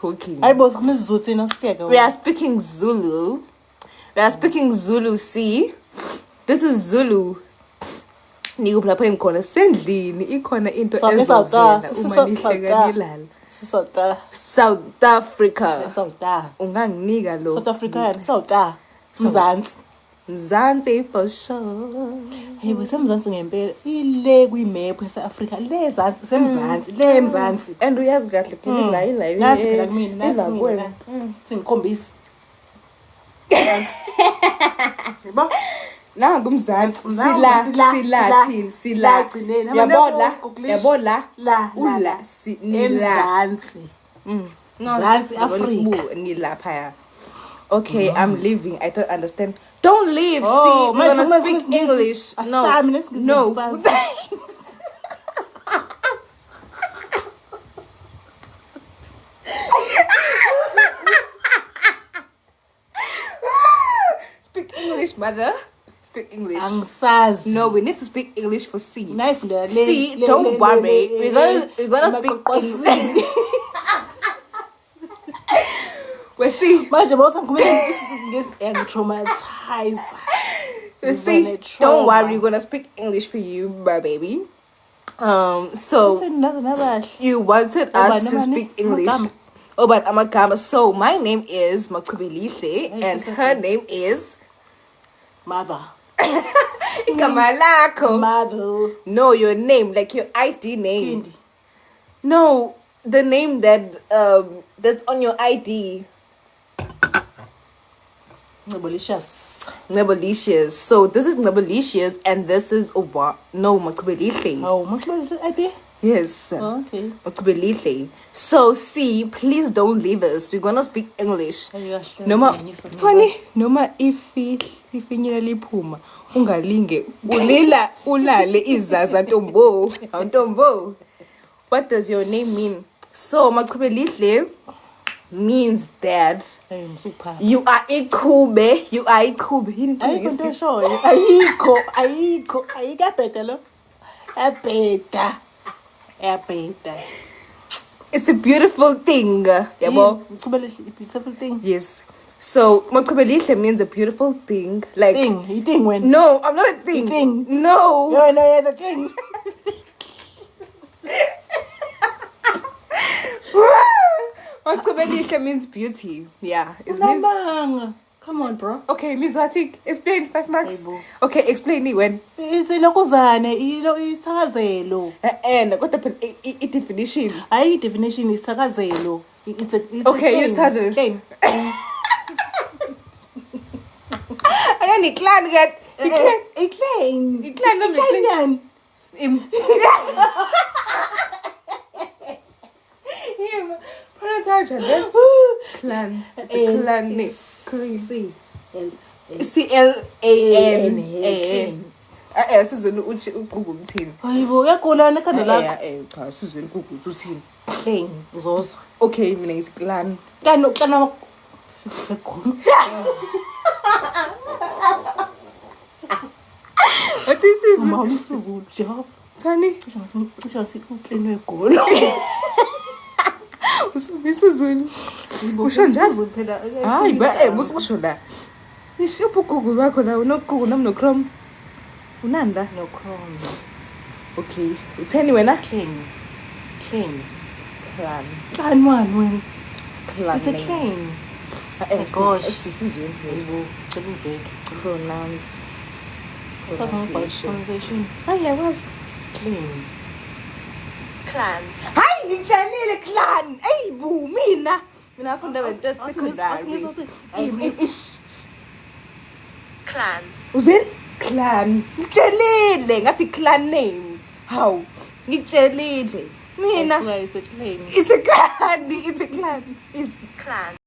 talking. We are speaking Zulu. We are speaking Zulu. See, this is Zulu. Nikuphapha inkhona sendlini ikhona into ezovela uma nihleka nilala. South Africa. Unganginika lo. South Africa. Mzansi for sure. Hey, wesemzansi ngempela. Ile kwi-map yase-Africa. Le Mzansi, semzansi, le Mzansi. And uyazi kahle kimi la Nazi phela kimi, nazi mina. Singikhombisa. Yebo? Nangu Mzansi. Sila. Yabola. Ula. Mzansi. Mzansi Africa. Nilapha. Okay, I'm leaving. I don't understand. Don't leave. Oh, see, we're gonna speak English. No. Speak English, mother. Speak English. Angisazi. No, we need to speak English for C. See, don't worry. We're gonna speak English. We see. Manje this traumatized. You see, don't worry, we're gonna speak English for you, my baby. So you wanted us to speak English. Oh, but Amagama. So my name is Makubelihle, and her name is Mother. Kamalako. Mother. No, your name, like your ID name. Kindi. No, the name that's on your ID. Nebelicious. So this is Nebelicious and this is Makubelihle. Oh, Makubelihle ID? Yes. Oh, okay. Makubelihle. So see, please don't leave us. We're gonna speak English. Noma ifinyela liphuma ungalinge ulale izaza ntombo. What does your name mean? So Makubelihle means dad. You are ikube. It's a beautiful thing. Yabo. Beautiful thing. Yes. So Makubelihle means a beautiful thing. Like thing when? No, I'm not a thing. No. No, you're the thing. Makubelihle means beauty. Yeah. It means. Come on, bro. Okay, Ms. Watik, explain 5 marks. Okay, explain it when. Isilokuzane, isakazelo. Kodwa phela i-definition. Hayi definition isakazelo. It's okay, isakazelo. Claim. Ayani clan get. Claim. Clan no clan. Clan. It's a clan name. CLAN. Sizweni uGoogle uthini? Hayibo uyagula nekhanda lakho. Cha sizweni uGoogle uthini? Hey, uzoza. Okay, mina ngithi clan. Clan sekhona. Wathi sizwe. Mama isizulu job. Thani? Usho uklenwe egolo. Usizulu. Usho nje phela. Hayi musho la. Ishupho Google wakho la unoGoogle nami noChrome. Unanda No Chrome. Okay. Utheni wena? Clan. Clan one when. clan. It's a clan. Gosh. Isizweni. Hayibo, cela uzweke. Pronunciation. Hayi yawazi. Clan. Hayi ngitshelile clan. Eyibu mina afunda wento secondary. Clan. Uzwini? Clan. Ngitshelile ngathi clan name. Haw. Ngitshelile. Mina. It's a clan. It's a clan. It's a clan. Clan.